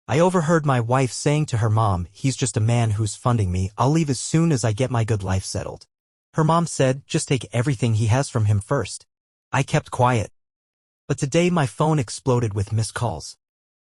I overheard my wife saying to her mom, "He's just a man who's funding me. I'll leave as soon as I get my good life settled." Her mom said, "Just take everything he has from him first." I kept quiet. But today my phone exploded with missed calls.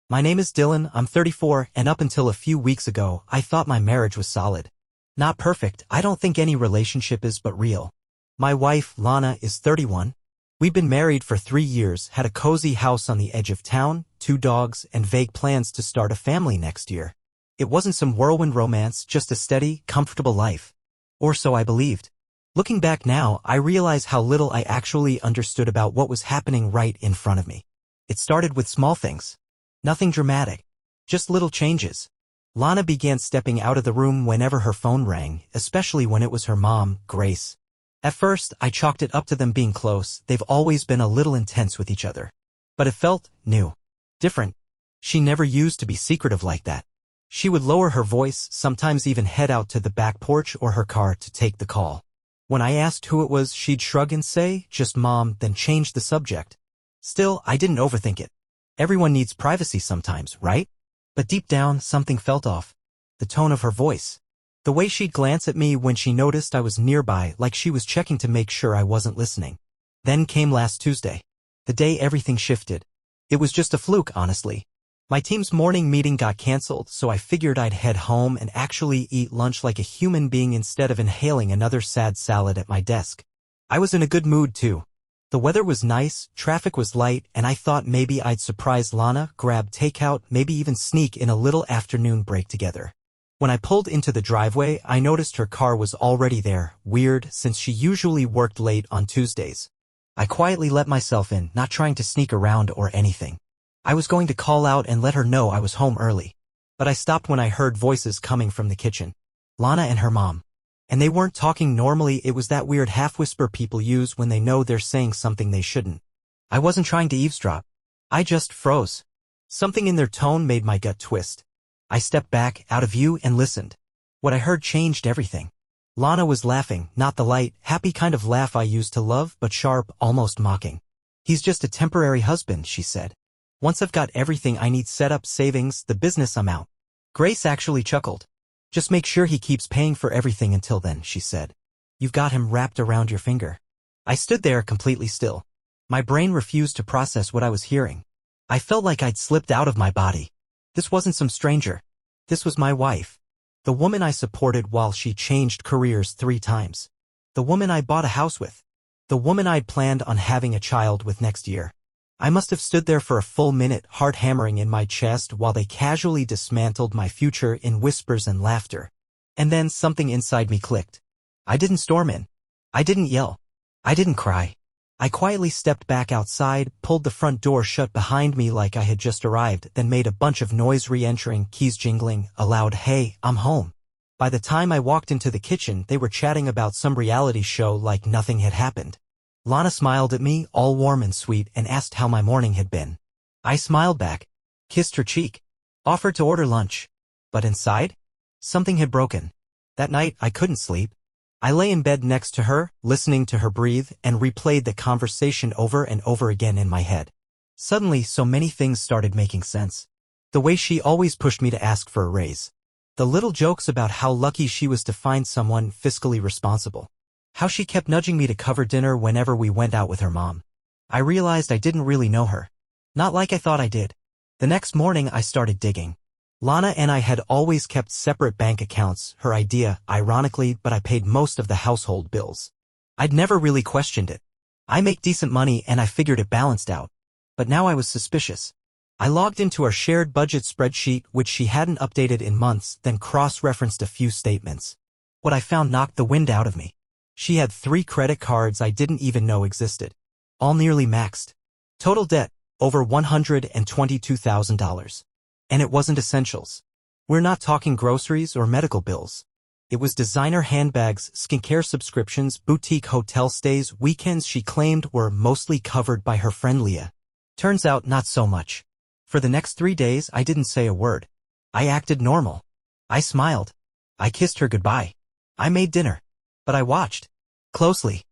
My name is Dylan, I'm 34, and up until a few weeks ago, I thought my marriage was solid. Not perfect, I don't think any relationship is, but real. My wife, Lana, is 31. We've been married for 3 years, had a cozy house on the edge of town, 2 dogs, and vague plans to start a family next year. It wasn't some whirlwind romance, just a steady, comfortable life. Or so I believed. Looking back now, I realize how little I actually understood about what was happening right in front of me. It started with small things. Nothing dramatic. Just little changes. Lana began stepping out of the room whenever her phone rang, especially when it was her mom, Grace. At first, I chalked it up to them being close. They've always been a little intense with each other. But it felt new. Different. She never used to be secretive like that. She would lower her voice, sometimes even head out to the back porch or her car to take the call. When I asked who it was, she'd shrug and say, "Just Mom," then change the subject. Still, I didn't overthink it. Everyone needs privacy sometimes, right? But deep down, something felt off. The tone of her voice. The way she'd glance at me when she noticed I was nearby, like she was checking to make sure I wasn't listening. Then came last Tuesday. The day everything shifted. It was just a fluke, honestly. My team's morning meeting got canceled, so I figured I'd head home and actually eat lunch like a human being instead of inhaling another sad salad at my desk. I was in a good mood, too. The weather was nice, traffic was light, and I thought maybe I'd surprise Lana, grab takeout, maybe even sneak in a little afternoon break together. When I pulled into the driveway, I noticed her car was already there, weird since she usually worked late on Tuesdays. I quietly let myself in, not trying to sneak around or anything. I was going to call out and let her know I was home early. But I stopped when I heard voices coming from the kitchen. Lana and her mom. And they weren't talking normally, it was that weird half-whisper people use when they know they're saying something they shouldn't. I wasn't trying to eavesdrop. I just froze. Something in their tone made my gut twist. I stepped back, out of view, and listened. What I heard changed everything. Lana was laughing, not the light, happy kind of laugh I used to love, but sharp, almost mocking. "He's just a temporary husband," she said. "Once I've got everything I need set up, savings, the business, I'm out." Grace actually chuckled. "Just make sure he keeps paying for everything until then," she said. "You've got him wrapped around your finger." I stood there completely still. My brain refused to process what I was hearing. I felt like I'd slipped out of my body. This wasn't some stranger. This was my wife. The woman I supported while she changed careers 3 times. The woman I bought a house with. The woman I'd planned on having a child with next year. I must have stood there for a full minute, heart hammering in my chest while they casually dismantled my future in whispers and laughter. And then something inside me clicked. I didn't storm in. I didn't yell. I didn't cry. I quietly stepped back outside, pulled the front door shut behind me like I had just arrived, then made a bunch of noise re-entering, keys jingling, a loud "Hey, I'm home." By the time I walked into the kitchen, they were chatting about some reality show like nothing had happened. Lana smiled at me, all warm and sweet, and asked how my morning had been. I smiled back, kissed her cheek, offered to order lunch. But inside, something had broken. That night, I couldn't sleep. I lay in bed next to her, listening to her breathe, and replayed the conversation over and over again in my head. Suddenly, so many things started making sense. The way she always pushed me to ask for a raise. The little jokes about how lucky she was to find someone fiscally responsible. How she kept nudging me to cover dinner whenever we went out with her mom. I realized I didn't really know her. Not like I thought I did. The next morning I started digging. Lana and I had always kept separate bank accounts, her idea, ironically, but I paid most of the household bills. I'd never really questioned it. I make decent money and I figured it balanced out. But now I was suspicious. I logged into our shared budget spreadsheet, which she hadn't updated in months, then cross-referenced a few statements. What I found knocked the wind out of me. She had 3 credit cards I didn't even know existed. All nearly maxed. Total debt, over $122,000. And it wasn't essentials. We're not talking groceries or medical bills. It was designer handbags, skincare subscriptions, boutique hotel stays, weekends she claimed were mostly covered by her friend Leah. Turns out not so much. For the next 3 days, I didn't say a word. I acted normal. I smiled. I kissed her goodbye. I made dinner. But I watched closely.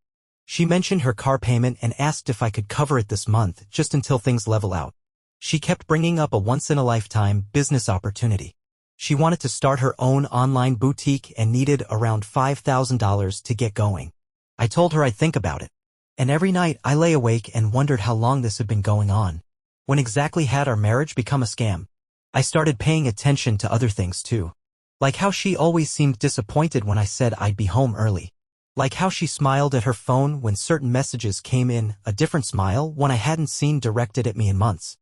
She mentioned her car payment and asked if I could cover it this month, just until things level out. She kept bringing up a once-in-a-lifetime business opportunity. She wanted to start her own online boutique and needed around $5,000 to get going. I told her I'd think about it. And every night I lay awake and wondered how long this had been going on. When exactly had our marriage become a scam? I started paying attention to other things too. Like how she always seemed disappointed when I said I'd be home early. Like how she smiled at her phone when certain messages came in, a different smile one I hadn't seen directed at me in months.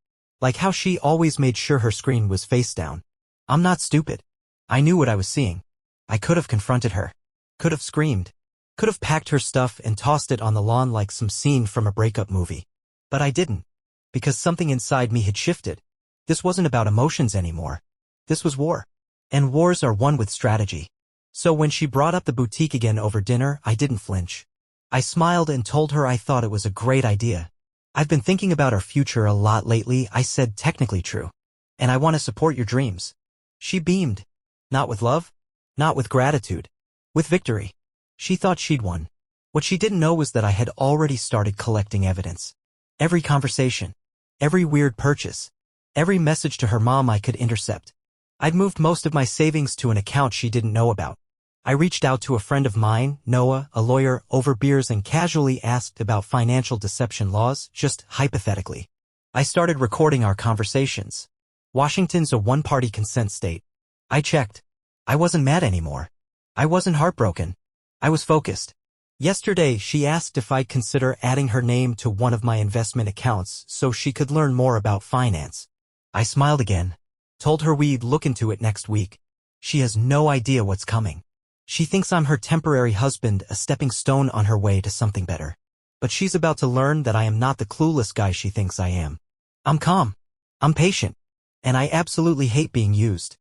Like how she always made sure her screen was face down. I'm not stupid. I knew what I was seeing. I could have confronted her. Could have screamed. Could have packed her stuff and tossed it on the lawn like some scene from a breakup movie. But I didn't. Because something inside me had shifted. This wasn't about emotions anymore. This was war. And wars are won with strategy. So when she brought up the boutique again over dinner, I didn't flinch. I smiled and told her I thought it was a great idea. I've been thinking about our future a lot lately, I said, technically true. And I want to support your dreams. She beamed. Not with love. Not with gratitude. With victory. She thought she'd won. What she didn't know was that I had already started collecting evidence. Every conversation. Every weird purchase. Every message to her mom I could intercept. I'd moved most of my savings to an account she didn't know about. I reached out to a friend of mine, Noah, a lawyer, over beers and casually asked about financial deception laws, just hypothetically. I started recording our conversations. Washington's a one-party consent state. I checked. I wasn't mad anymore. I wasn't heartbroken. I was focused. Yesterday, she asked if I'd consider adding her name to one of my investment accounts so she could learn more about finance. I smiled again. Told her we'd look into it next week. She has no idea what's coming. She thinks I'm her temporary husband, a stepping stone on her way to something better. But she's about to learn that I am not the clueless guy she thinks I am. I'm calm. I'm patient. And I absolutely hate being used.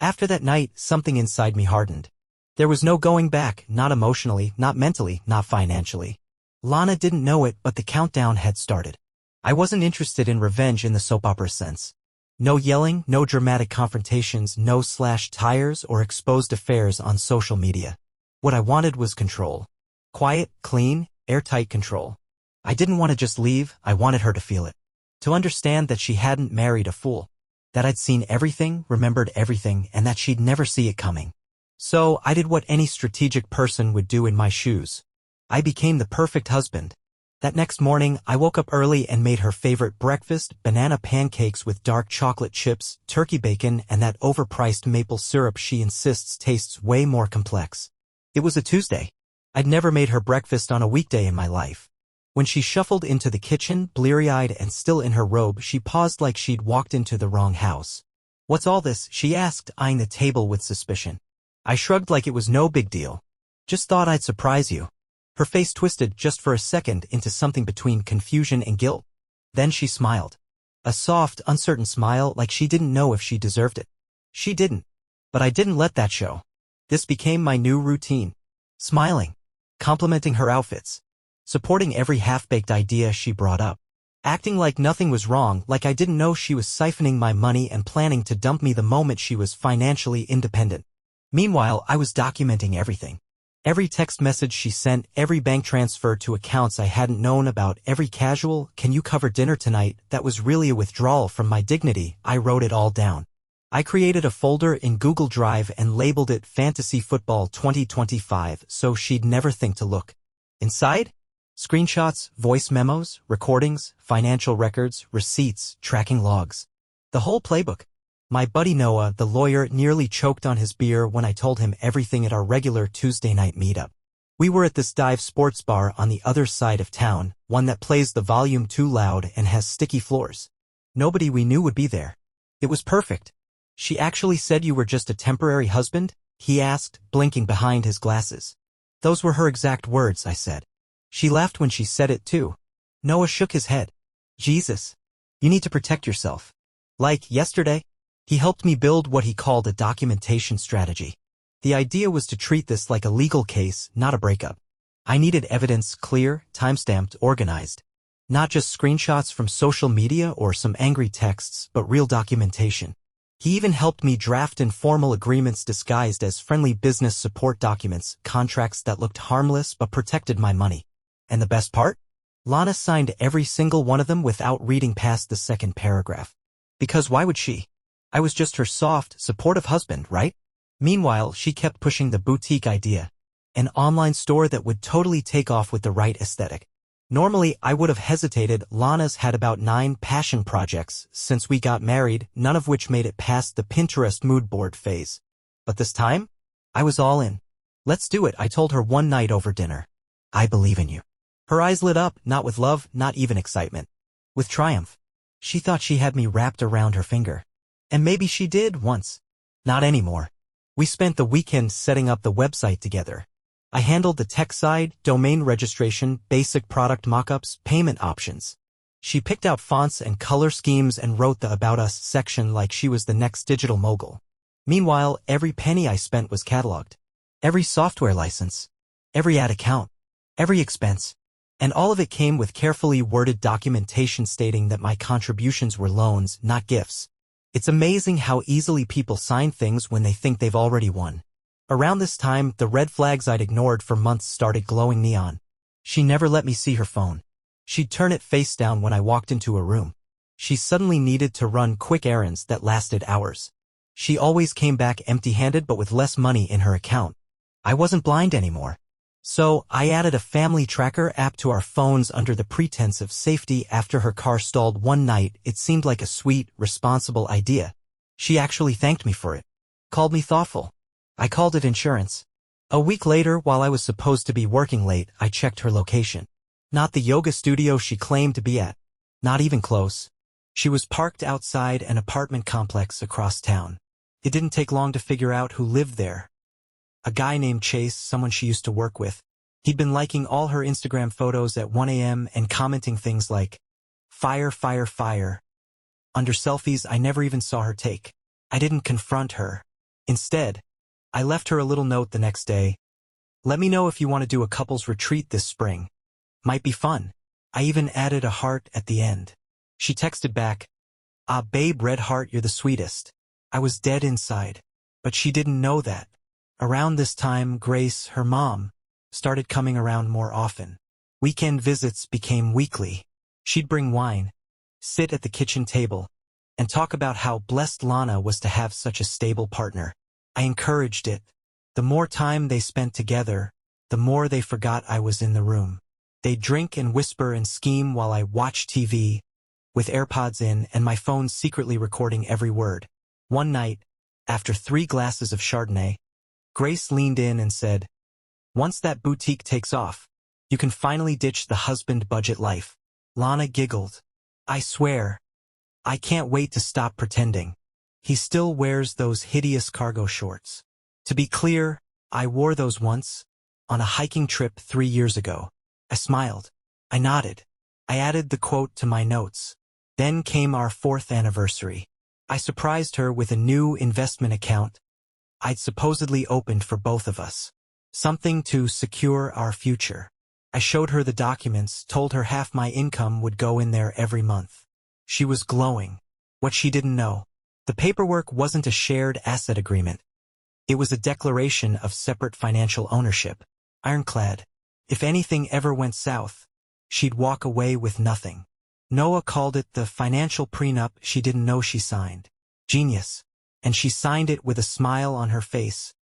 After that night, something inside me hardened. There was no going back, not emotionally, not mentally, not financially. Lana didn't know it, but the countdown had started. I wasn't interested in revenge in the soap opera sense. No yelling, no dramatic confrontations, no slashed tires or exposed affairs on social media. What I wanted was control. Quiet, clean, airtight control. I didn't want to just leave, I wanted her to feel it. To understand that she hadn't married a fool. That I'd seen everything, remembered everything, and that she'd never see it coming. So I did what any strategic person would do in my shoes. I became the perfect husband. That next morning, I woke up early and made her favorite breakfast, banana pancakes with dark chocolate chips, turkey bacon, and that overpriced maple syrup she insists tastes way more complex. It was a Tuesday. I'd never made her breakfast on a weekday in my life. When she shuffled into the kitchen, bleary-eyed and still in her robe, she paused like she'd walked into the wrong house. "What's all this?" she asked, eyeing the table with suspicion. I shrugged like it was no big deal. "Just thought I'd surprise you." Her face twisted just for a second into something between confusion and guilt. Then she smiled. A soft, uncertain smile like she didn't know if she deserved it. She didn't. But I didn't let that show. This became my new routine. Smiling. Complimenting her outfits. Supporting every half-baked idea she brought up. Acting like nothing was wrong, like I didn't know she was siphoning my money and planning to dump me the moment she was financially independent. Meanwhile, I was documenting everything. Every text message she sent, every bank transfer to accounts I hadn't known about, every casual, "Can you cover dinner tonight?" that was really a withdrawal from my dignity. I wrote it all down. I created a folder in Google Drive and labeled it Fantasy Football 2025 so she'd never think to look. Inside? Screenshots, voice memos, recordings, financial records, receipts, tracking logs. The whole playbook. My buddy Noah, the lawyer, nearly choked on his beer when I told him everything at our regular Tuesday night meetup. We were at this dive sports bar on the other side of town, one that plays the volume too loud and has sticky floors. Nobody we knew would be there. It was perfect. "She actually said you were just a temporary husband?" he asked, blinking behind his glasses. "Those were her exact words," I said. She laughed when she said it too. Noah shook his head. "Jesus. You need to protect yourself." Like yesterday, he helped me build what he called a documentation strategy. The idea was to treat this like a legal case, not a breakup. I needed evidence clear, time-stamped, organized. Not just screenshots from social media or some angry texts, but real documentation. He even helped me draft informal agreements disguised as friendly business support documents, contracts that looked harmless but protected my money. And the best part? Lana signed every single one of them without reading past the second paragraph. Because why would she? I was just her soft, supportive husband, right? Meanwhile, she kept pushing the boutique idea. An online store that would totally take off with the right aesthetic. Normally, I would have hesitated. Lana's had about 9 passion projects since we got married, none of which made it past the Pinterest mood board phase. But this time, I was all in. Let's do it, I told her one night over dinner. I believe in you. Her eyes lit up, not with love, not even excitement. With triumph. She thought she had me wrapped around her finger. And maybe she did once. Not anymore. We spent the weekend setting up the website together. I handled the tech side, domain registration, basic product mockups, payment options. She picked out fonts and color schemes and wrote the About Us section like she was the next digital mogul. Meanwhile, every penny I spent was cataloged. Every software license. Every ad account. Every expense. And all of it came with carefully worded documentation stating that my contributions were loans, not gifts. It's amazing how easily people sign things when they think they've already won. Around this time, the red flags I'd ignored for months started glowing neon. She never let me see her phone. She'd turn it face down when I walked into a room. She suddenly needed to run quick errands that lasted hours. She always came back empty-handed but with less money in her account. I wasn't blind anymore. So, I added a family tracker app to our phones under the pretense of safety after her car stalled one night. It seemed like a sweet, responsible idea. She actually thanked me for it. Called me thoughtful. I called it insurance. A week later, while I was supposed to be working late, I checked her location. Not the yoga studio she claimed to be at. Not even close. She was parked outside an apartment complex across town. It didn't take long to figure out who lived there. A guy named Chase, someone she used to work with. He'd been liking all her Instagram photos at 1 a.m. and commenting things like, "Fire, fire, fire," under selfies I never even saw her take. I didn't confront her. Instead, I left her a little note the next day. "Let me know if you want to do a couples retreat this spring. Might be fun." I even added a heart at the end. She texted back, "Ah, babe, red heart, you're the sweetest." I was dead inside. But she didn't know that. Around this time, Grace, her mom, started coming around more often. Weekend visits became weekly. She'd bring wine, sit at the kitchen table, and talk about how blessed Lana was to have such a stable partner. I encouraged it. The more time they spent together, the more they forgot I was in the room. They'd drink and whisper and scheme while I watched TV, with AirPods in and my phone secretly recording every word. One night, after 3 glasses of Chardonnay, Grace leaned in and said, "Once that boutique takes off, you can finally ditch the husband budget life." Lana giggled. "I swear, I can't wait to stop pretending." He still wears those hideous cargo shorts. To be clear, I wore those once, on a hiking trip 3 years ago. I smiled. I nodded. I added the quote to my notes. Then came our 4th anniversary. I surprised her with a new investment account I'd supposedly opened for both of us. Something to secure our future. I showed her the documents, told her half my income would go in there every month. She was glowing. What she didn't know. The paperwork wasn't a shared asset agreement. It was a declaration of separate financial ownership. Ironclad. If anything ever went south, she'd walk away with nothing. Noah called it the financial prenup she didn't know she signed. Genius. And she signed it with a smile on her face,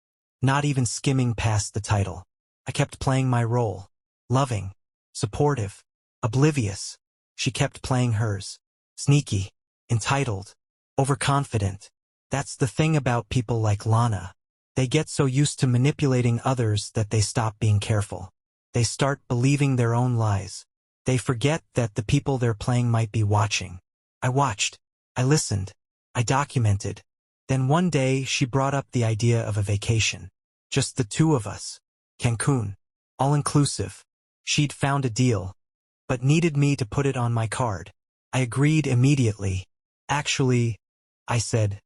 not even skimming past the title. I kept playing my role. Loving. Supportive. Oblivious. She kept playing hers. Sneaky. Entitled. Overconfident. That's the thing about people like Lana. They get so used to manipulating others that they stop being careful. They start believing their own lies. They forget that the people they're playing might be watching. I watched. I listened. I documented. Then one day she brought up the idea of a vacation. Just the 2 of us. Cancun. All-inclusive. She'd found a deal, but needed me to put it on my card. I agreed immediately. Actually, I said,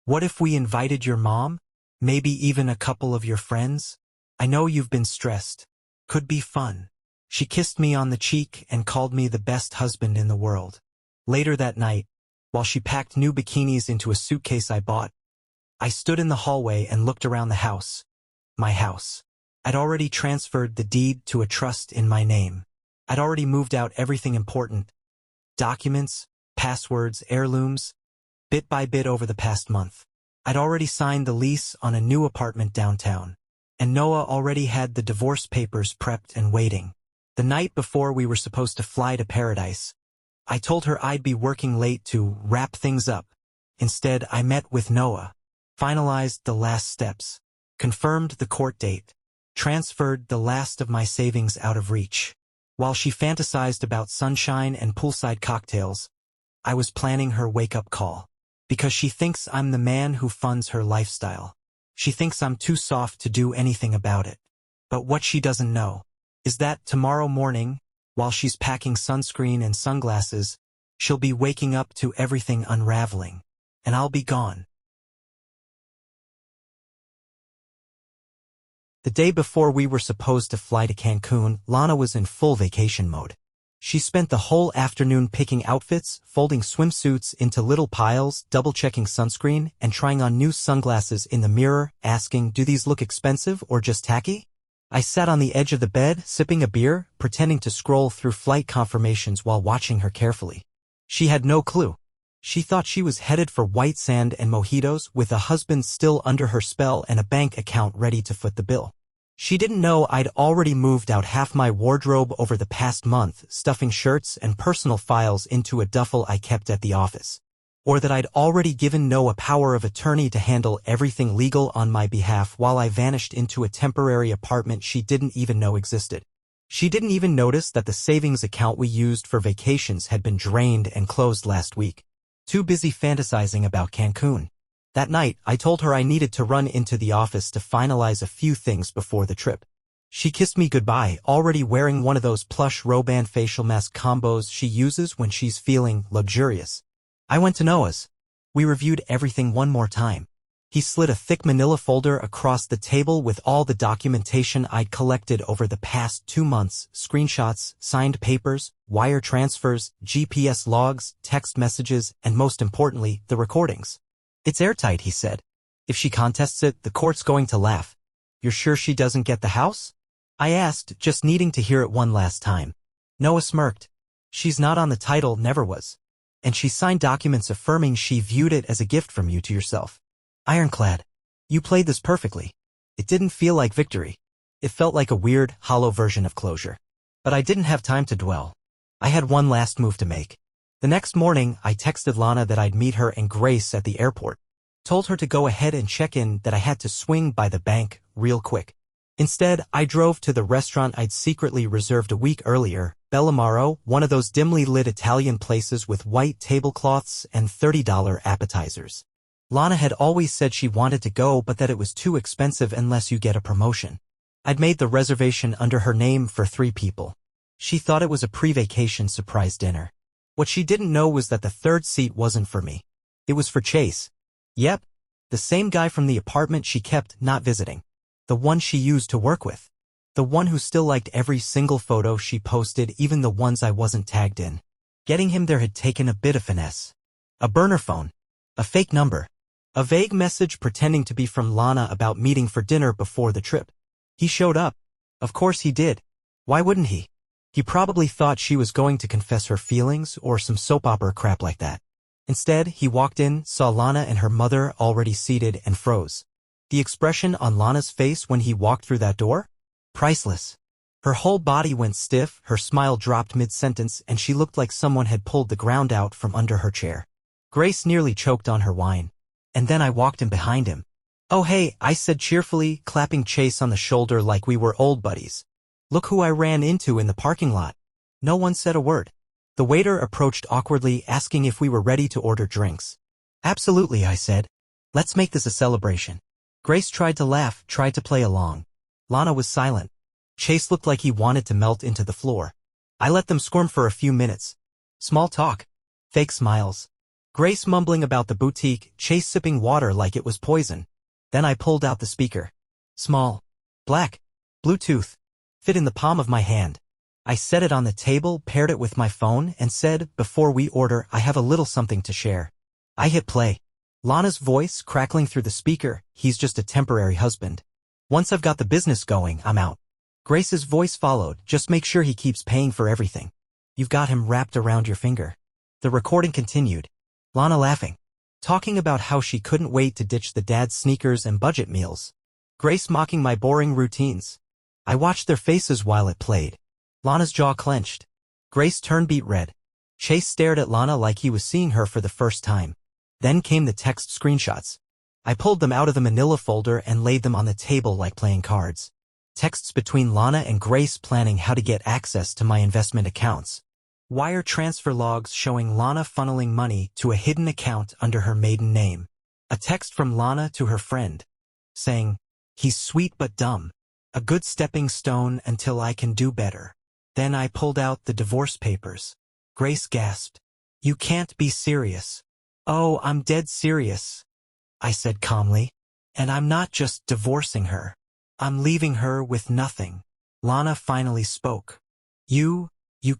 what if we invited your mom? Maybe even a couple of your friends? I know you've been stressed. Could be fun. She kissed me on the cheek and called me the best husband in the world. Later that night, while she packed new bikinis into a suitcase I bought, I stood in the hallway and looked around the house. My house. I'd already transferred the deed to a trust in my name. I'd already moved out everything important. Documents, passwords, heirlooms, bit by bit over the past month. I'd already signed the lease on a new apartment downtown. And Noah already had the divorce papers prepped and waiting. The night before we were supposed to fly to Paradise, I told her I'd be working late to wrap things up. Instead, I met with Noah, finalized the last steps, confirmed the court date, transferred the last of my savings out of reach. While she fantasized about sunshine and poolside cocktails, I was planning her wake-up call. Because she thinks I'm the man who funds her lifestyle. She thinks I'm too soft to do anything about it. But what she doesn't know is that tomorrow morning, while she's packing sunscreen and sunglasses, she'll be waking up to everything unraveling, and I'll be gone. The day before we were supposed to fly to Cancun, Lana was in full vacation mode. She spent the whole afternoon picking outfits, folding swimsuits into little piles, double-checking sunscreen, and trying on new sunglasses in the mirror, asking, "Do these look expensive or just tacky?" I sat on the edge of the bed, sipping a beer, pretending to scroll through flight confirmations while watching her carefully. She had no clue. She thought she was headed for white sand and mojitos with a husband still under her spell and a bank account ready to foot the bill. She didn't know I'd already moved out half my wardrobe over the past month, stuffing shirts and personal files into a duffel I kept at the office. Or that I'd already given Noah power of attorney to handle everything legal on my behalf while I vanished into a temporary apartment she didn't even know existed. She didn't even notice that the savings account we used for vacations had been drained and closed last week. Too busy fantasizing about Cancun. That night, I told her I needed to run into the office to finalize a few things before the trip. She kissed me goodbye, already wearing one of those plush Roban facial mask combos she uses when she's feeling luxurious. I went to Noah's. We reviewed everything one more time. He slid a thick manila folder across the table with all the documentation I'd collected over the past 2 months, screenshots, signed papers, wire transfers, GPS logs, text messages, and most importantly, the recordings. "It's airtight," he said. "If she contests it, the court's going to laugh." "You're sure she doesn't get the house?" I asked, just needing to hear it one last time. Noah smirked. "She's not on the title, never was. And she signed documents affirming she viewed it as a gift from you to yourself. Ironclad. You played this perfectly." It didn't feel like victory. It felt like a weird, hollow version of closure. But I didn't have time to dwell. I had one last move to make. The next morning, I texted Lana that I'd meet her and Grace at the airport. Told her to go ahead and check in, that I had to swing by the bank real quick. Instead, I drove to the restaurant I'd secretly reserved a week earlier, Bellamaro, one of those dimly lit Italian places with white tablecloths and $30 appetizers. Lana had always said she wanted to go but that it was too expensive unless you get a promotion. I'd made the reservation under her name for 3 people. She thought it was a pre-vacation surprise dinner. What she didn't know was that the 3rd seat wasn't for me. It was for Chase. Yep, the same guy from the apartment she kept not visiting. The one she used to work with. The one who still liked every single photo she posted, even the ones I wasn't tagged in. Getting him there had taken a bit of finesse. A burner phone. A fake number. A vague message pretending to be from Lana about meeting for dinner before the trip. He showed up. Of course he did. Why wouldn't he? He probably thought she was going to confess her feelings or some soap opera crap like that. Instead, he walked in, saw Lana and her mother already seated, and froze. The expression on Lana's face when he walked through that door? Priceless. Her whole body went stiff, her smile dropped mid-sentence, and she looked like someone had pulled the ground out from under her chair. Grace nearly choked on her wine. And then I walked in behind him. "Oh hey," I said cheerfully, clapping Chase on the shoulder like we were old buddies. "Look who I ran into in the parking lot." No one said a word. The waiter approached awkwardly, asking if we were ready to order drinks. "Absolutely," I said. "Let's make this a celebration." Grace tried to laugh, tried to play along. Lana was silent. Chase looked like he wanted to melt into the floor. I let them squirm for a few minutes. Small talk. Fake smiles. Grace mumbling about the boutique, Chase sipping water like it was poison. Then I pulled out the speaker. Small. Black. Bluetooth. Fit in the palm of my hand. I set it on the table, paired it with my phone, and said, "Before we order, I have a little something to share." I hit play. Lana's voice crackling through the speaker, "He's just a temporary husband. Once I've got the business going, I'm out." Grace's voice followed, just make sure he keeps paying for everything. You've got him wrapped around your finger. The recording continued. Lana laughing. Talking about how she couldn't wait to ditch the dad's sneakers and budget meals. Grace mocking my boring routines. I watched their faces while it played. Lana's jaw clenched. Grace turned beet red. Chase stared at Lana like he was seeing her for the first time. Then came the text screenshots. I pulled them out of the manila folder and laid them on the table like playing cards. Texts between Lana and Grace planning how to get access to my investment accounts. Wire transfer logs showing Lana funneling money to a hidden account under her maiden name. A text from Lana to her friend, saying, "He's sweet but dumb. A good stepping stone until I can do better." Then I pulled out the divorce papers. Grace gasped. "You can't be serious." "Oh, I'm dead serious," I said calmly. "And I'm not just divorcing her. I'm leaving her with nothing." Lana finally spoke. You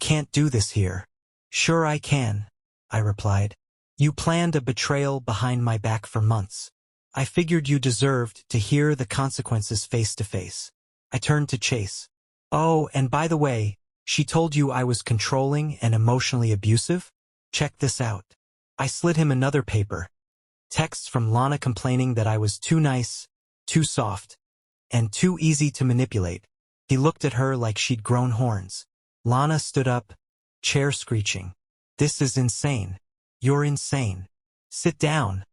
can't do this here." "Sure I can," I replied. "You planned a betrayal behind my back for months. I figured you deserved to hear the consequences face to face." I turned to Chase. "Oh, and by the way, she told you I was controlling and emotionally abusive? Check this out." I slid him another paper. Texts from Lana complaining that I was too nice, too soft, and too easy to manipulate. He looked at her like she'd grown horns. Lana stood up, chair screeching. "This is insane. You're insane. Sit down,"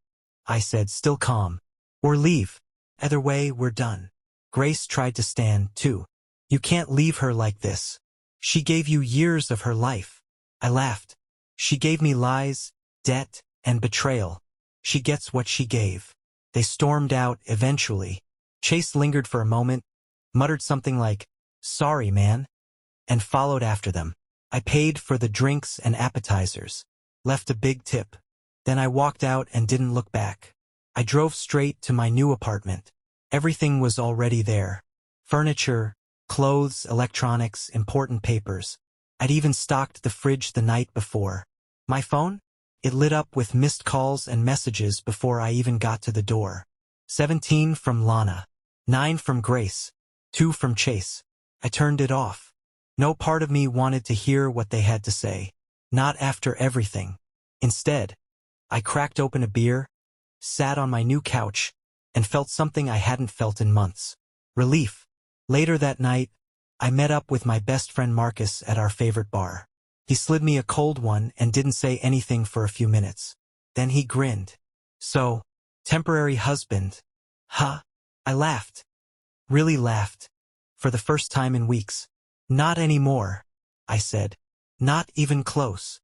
I said, still calm. "Or leave. Either way, we're done." Grace tried to stand, too. "You can't leave her like this. She gave you years of her life." I laughed. "She gave me lies, debt, and betrayal. She gets what she gave." They stormed out eventually. Chase lingered for a moment, muttered something like, "Sorry, man," and followed after them. I paid for the drinks and appetizers, left a big tip. Then I walked out and didn't look back. I drove straight to my new apartment. Everything was already there. Furniture, clothes, electronics, important papers. I'd even stocked the fridge the night before. My phone? It lit up with missed calls and messages before I even got to the door. 17 from Lana. 9 from Grace. 2 from Chase. I turned it off. No part of me wanted to hear what they had to say. Not after everything. Instead, I cracked open a beer, sat on my new couch, and felt something I hadn't felt in months. Relief. Later that night, I met up with my best friend Marcus at our favorite bar. He slid me a cold one and didn't say anything for a few minutes. Then he grinned. "So, temporary husband, huh?" I laughed. Really laughed. For the first time in weeks. "Not anymore," I said. "Not even close."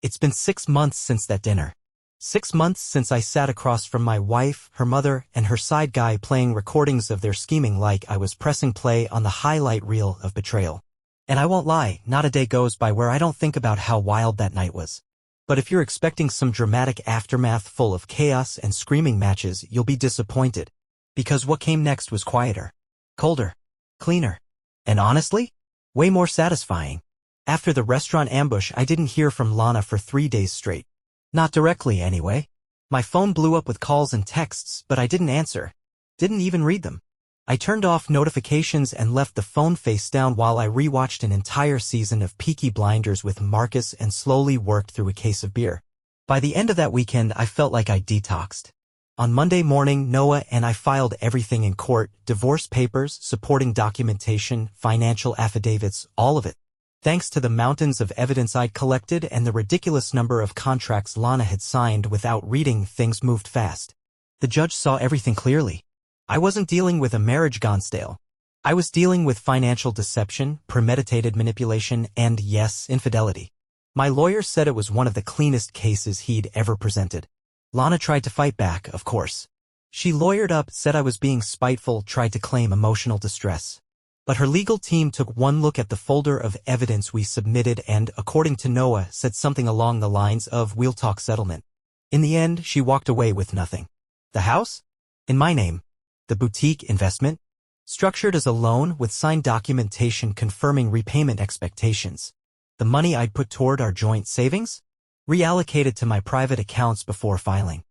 It's been 6 months since that dinner. 6 months since I sat across from my wife, her mother, and her side guy playing recordings of their scheming like I was pressing play on the highlight reel of betrayal. And I won't lie, not a day goes by where I don't think about how wild that night was. But if you're expecting some dramatic aftermath full of chaos and screaming matches, you'll be disappointed. Because what came next was quieter, colder, cleaner, and honestly, way more satisfying. After the restaurant ambush, I didn't hear from Lana for 3 days straight. Not directly, anyway. My phone blew up with calls and texts, but I didn't answer. Didn't even read them. I turned off notifications and left the phone face down while I rewatched an entire season of Peaky Blinders with Marcus and slowly worked through a case of beer. By the end of that weekend, I felt like I detoxed. On Monday morning, Noah and I filed everything in court, divorce papers, supporting documentation, financial affidavits, all of it. Thanks to the mountains of evidence I'd collected and the ridiculous number of contracts Lana had signed without reading, things moved fast. The judge saw everything clearly. I wasn't dealing with a marriage gone stale. I was dealing with financial deception, premeditated manipulation, and, yes, infidelity. My lawyer said it was one of the cleanest cases he'd ever presented. Lana tried to fight back, of course. She lawyered up, said I was being spiteful, tried to claim emotional distress. But her legal team took one look at the folder of evidence we submitted and, according to Noah, said something along the lines of, "We'll talk settlement." In the end, she walked away with nothing. The house? In my name. The boutique investment? Structured as a loan with signed documentation confirming repayment expectations. The money I'd put toward our joint savings? Reallocated to my private accounts before filing.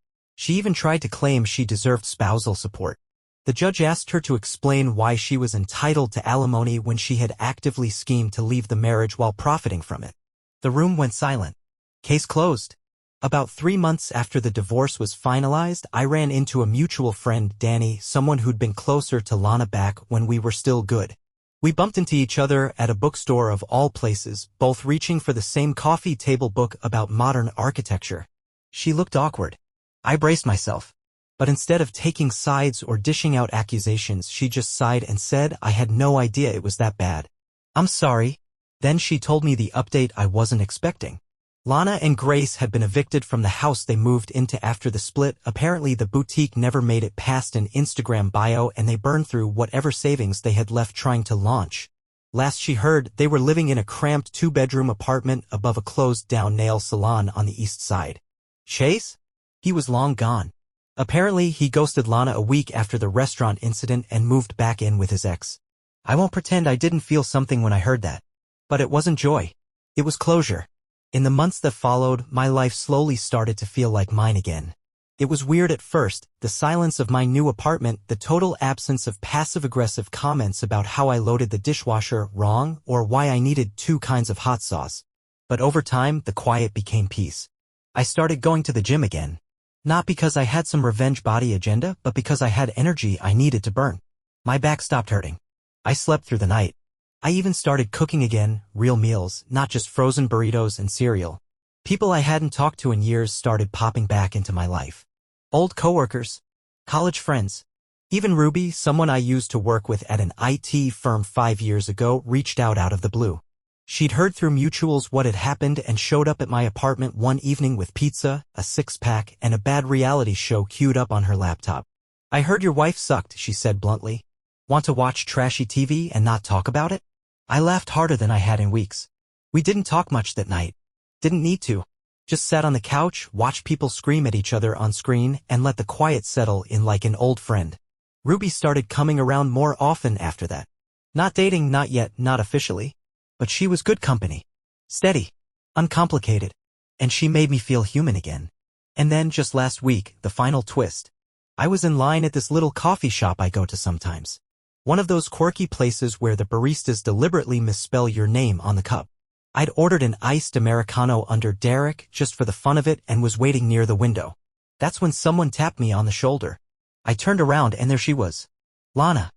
She even tried to claim she deserved spousal support. The judge asked her to explain why she was entitled to alimony when she had actively schemed to leave the marriage while profiting from it. The room went silent. Case closed. About 3 months after the divorce was finalized, I ran into a mutual friend, Danny, someone who'd been closer to Lana back when we were still good. We bumped into each other at a bookstore of all places, both reaching for the same coffee table book about modern architecture. She looked awkward. I braced myself. But instead of taking sides or dishing out accusations, she just sighed and said I had no idea it was that bad. I'm sorry. Then she told me the update I wasn't expecting. Lana and Grace had been evicted from the house they moved into after the split. Apparently the boutique never made it past an Instagram bio and they burned through whatever savings they had left trying to launch. Last she heard, they were living in a cramped 2-bedroom apartment above a closed-down nail salon on the east side. Chase? He was long gone. Apparently he ghosted Lana a week after the restaurant incident and moved back in with his ex. I won't pretend I didn't feel something when I heard that. But it wasn't joy. It was closure. In the months that followed, my life slowly started to feel like mine again. It was weird at first, the silence of my new apartment, the total absence of passive-aggressive comments about how I loaded the dishwasher wrong or why I needed 2 kinds of hot sauce. But over time, the quiet became peace. I started going to the gym again. Not because I had some revenge body agenda, but because I had energy I needed to burn. My back stopped hurting. I slept through the night. I even started cooking again, real meals, not just frozen burritos and cereal. People I hadn't talked to in years started popping back into my life. Old coworkers, college friends. Even Ruby, someone I used to work with at an IT firm 5 years ago, reached out of the blue. She'd heard through mutuals what had happened and showed up at my apartment one evening with pizza, a 6-pack, and a bad reality show queued up on her laptop. I heard your wife sucked, she said bluntly. Want to watch trashy TV and not talk about it? I laughed harder than I had in weeks. We didn't talk much that night. Didn't need to. Just sat on the couch, watched people scream at each other on screen, and let the quiet settle in like an old friend. Ruby started coming around more often after that. Not dating, not yet, not officially. But she was good company. Steady. Uncomplicated. And she made me feel human again. And then, just last week, the final twist. I was in line at this little coffee shop I go to sometimes. One of those quirky places where the baristas deliberately misspell your name on the cup. I'd ordered an iced Americano under Derek just for the fun of it and was waiting near the window. That's when someone tapped me on the shoulder. I turned around and there she was. Lana.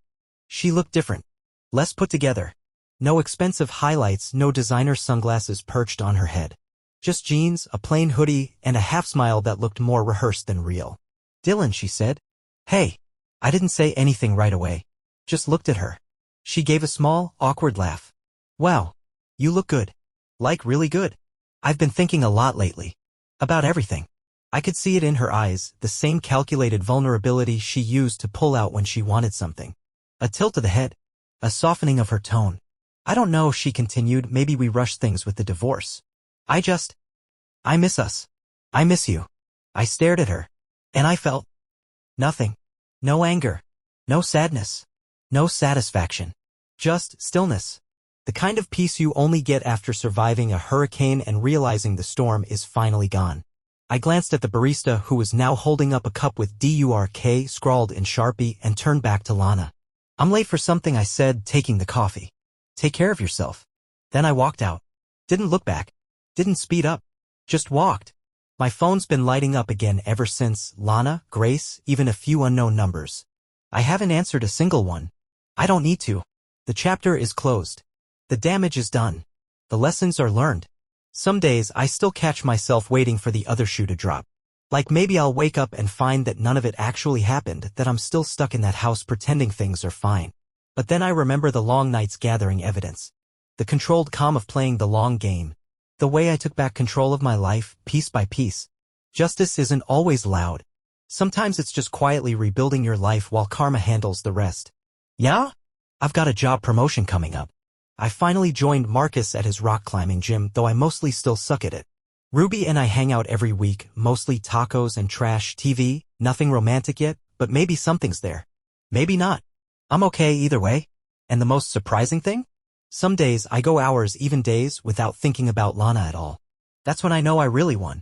She looked different. Less put together. No expensive highlights, no designer sunglasses perched on her head. Just jeans, a plain hoodie, and a half-smile that looked more rehearsed than real. Dylan, she said. Hey. I didn't say anything right away. Just looked at her. She gave a small, awkward laugh. Wow. You look good. Like really good. I've been thinking a lot lately. About everything. I could see it in her eyes, the same calculated vulnerability she used to pull out when she wanted something. A tilt of the head. A softening of her tone. I don't know, she continued, maybe we rushed things with the divorce. I miss us. I miss you. I stared at her. And I felt nothing. No anger. No sadness. No satisfaction. Just stillness. The kind of peace you only get after surviving a hurricane and realizing the storm is finally gone. I glanced at the barista who was now holding up a cup with DURK scrawled in Sharpie and turned back to Lana. I'm late for something, I said, taking the coffee. Take care of yourself. Then I walked out. Didn't look back. Didn't speed up. Just walked. My phone's been lighting up again ever since. Lana, Grace, even a few unknown numbers. I haven't answered a single one. I don't need to. The chapter is closed. The damage is done. The lessons are learned. Some days I still catch myself waiting for the other shoe to drop. Like maybe I'll wake up and find that none of it actually happened, that I'm still stuck in that house pretending things are fine. But then I remember the long nights gathering evidence. The controlled calm of playing the long game. The way I took back control of my life, piece by piece. Justice isn't always loud. Sometimes it's just quietly rebuilding your life while karma handles the rest. Yeah? I've got a job promotion coming up. I finally joined Marcus at his rock climbing gym, though I mostly still suck at it. Ruby and I hang out every week, mostly tacos and trash TV, nothing romantic yet, but maybe something's there. Maybe not. I'm okay either way. And the most surprising thing? Some days I go hours, even days, without thinking about Lana at all. That's when I know I really won.